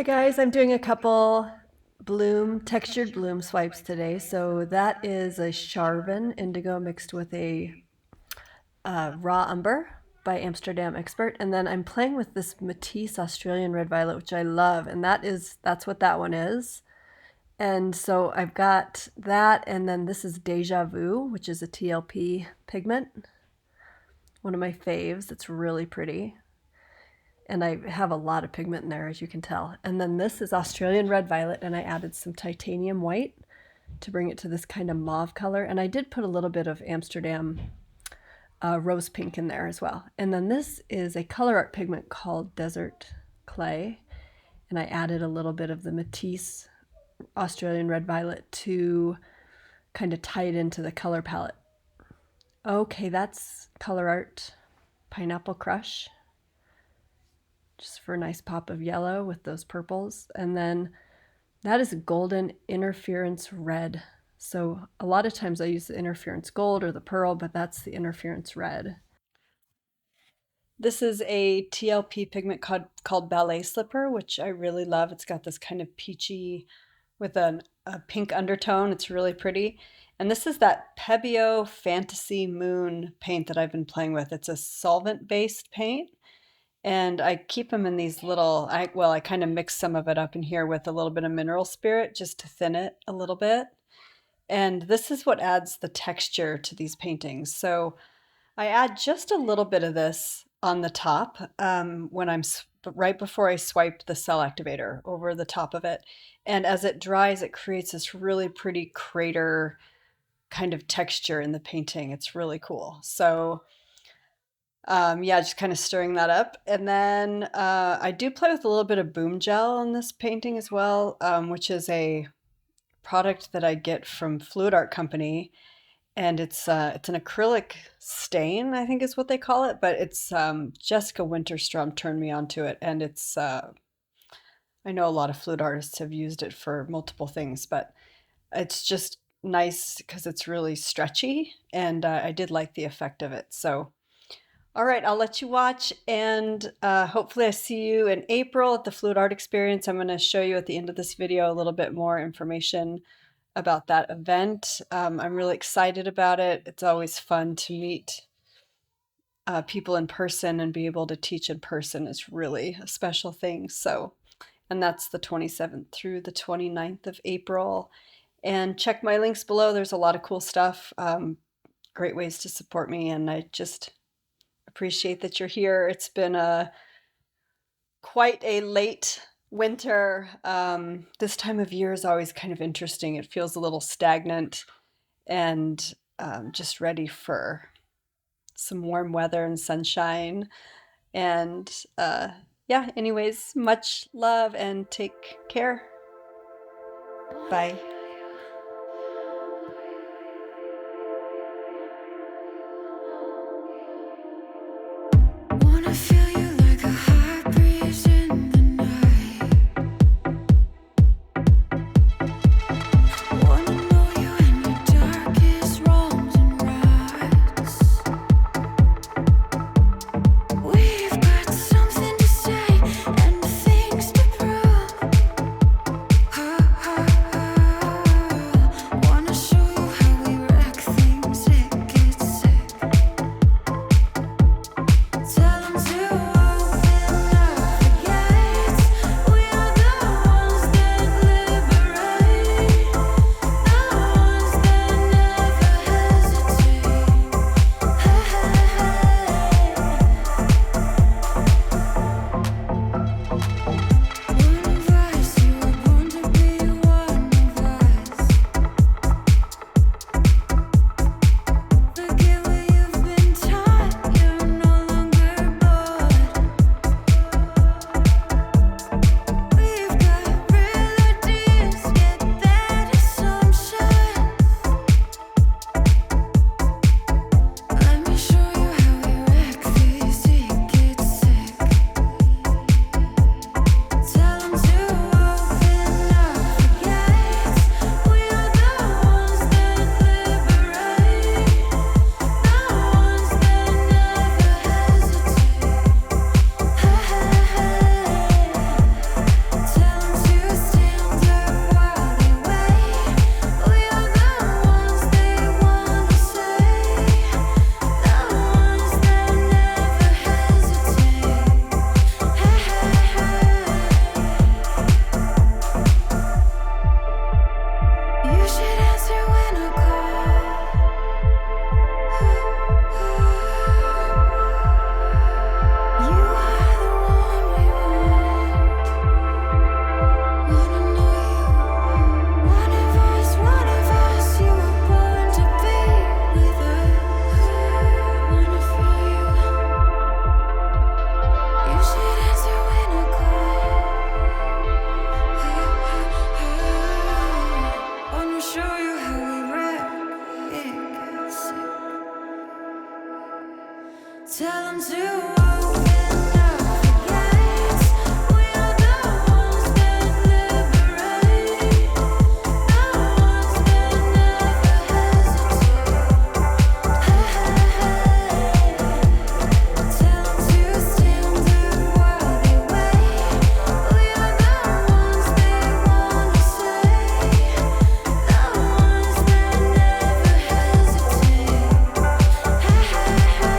Guys, I'm doing a couple textured bloom swipes today. So that is a Charven indigo mixed with a raw umber by Amsterdam Expert. And then I'm playing with this Matisse Australian red violet, which I love. And that's what that one is. And so I've got that, and then this is Deja Vu, which is a TLP pigment. One of my faves. It's really pretty. And I have a lot of pigment in there, as you can tell. And then this is Australian red violet, and I added some titanium white to bring it to this kind of mauve color. And I did put a little bit of Amsterdam rose pink in there as well. And then this is a color art pigment called Desert Clay, and I added a little bit of the Matisse Australian red violet to kind of tie it into the color palette. Okay, that's color art Pineapple Crush, just for a nice pop of yellow with those purples. And then that is golden interference red. So a lot of times I use the interference gold or the pearl, but that's the interference red. This is a TLP pigment called Ballet Slipper, which I really love. It's got this kind of peachy with a pink undertone. It's really pretty. And this is that Pebeo Fantasy Moon paint that I've been playing with. It's a solvent-based paint. And I keep them in these little, I kind of mix some of it up in here with a little bit of mineral spirit just to thin it a little bit. And this is what adds the texture to these paintings. So I add just a little bit of this on the top right before I swipe the cell activator over the top of it. And as it dries, it creates this really pretty crater kind of texture in the painting. It's really cool. So just kind of stirring that up. And then I do play with a little bit of boom gel on this painting as well, which is a product that I get from Fluid Art Company. And it's an acrylic stain, I think is what they call it. But it's Jessica Winterstrom turned me onto it. And it's, I know a lot of fluid artists have used it for multiple things, but it's just nice because it's really stretchy. And I did like the effect of it. So all right, I'll let you watch, and hopefully I see you in April at the Fluid Art Experience. I'm going to show you at the end of this video a little bit more information about that event. I'm really excited about it. It's always fun to meet people in person, and be able to teach in person is really a special thing. So, and that's the 27th through the 29th of April. And check my links below. There's a lot of cool stuff, great ways to support me, and I just appreciate that you're here. It's been quite a late winter. This time of year is always kind of interesting. It feels a little stagnant, and just ready for some warm weather and sunshine. And anyways, much love and take care. Bye. Tell them to open up the gates. We are the ones that liberate, the ones that never hesitate. Hey, hey, hey. Tell them to stand up while they wait. We are the ones they wanna say, the ones that never hesitate. Hey, hey, hey.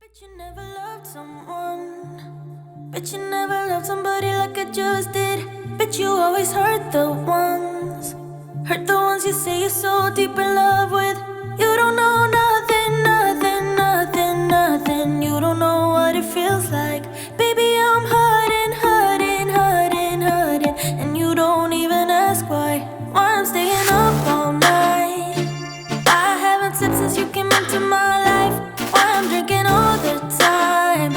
Bet you never loved someone. Bet you never loved somebody like I just did. Bet you always hurt the ones. Hurt the ones you say you're so deep in love with. You don't know nothing, nothing, nothing, nothing. You don't know what it feels like. Baby, I'm hurting, hurting, hurting, hurting. And you don't even ask why. Why I'm staying up all night. I haven't slept since you came into my life. Why I'm drinking all the time.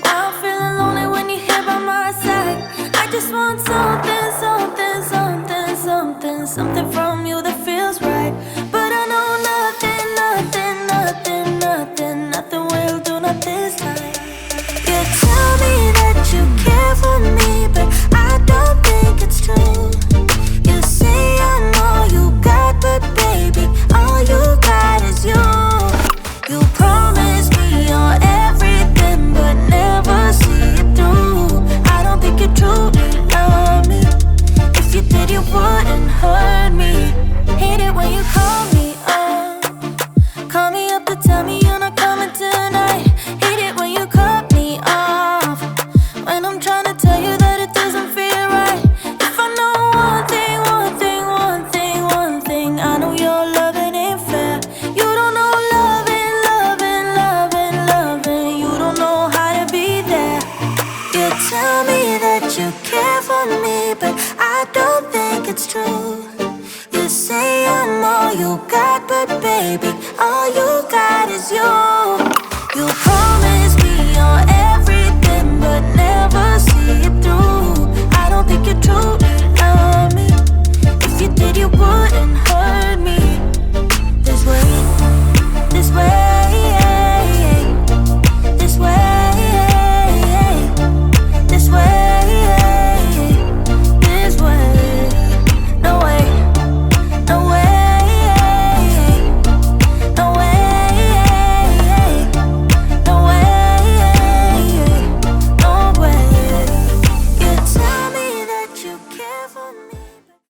Why I'm feeling lonely when you're here by my side. I just want something, something, something, something, something from you that feels right. But I know nothing, nothing, nothing, nothing, nothing will do, not this time. You tell me that you care for me, but I don't think it's true. You say I'm all you got, but baby, all you got is you. You promise me you're everything, but never see it through. I don't think you truly love me. Tell me that you care for me, but I don't think it's true. You say I'm all you got, but baby, all you got is you. You promised me your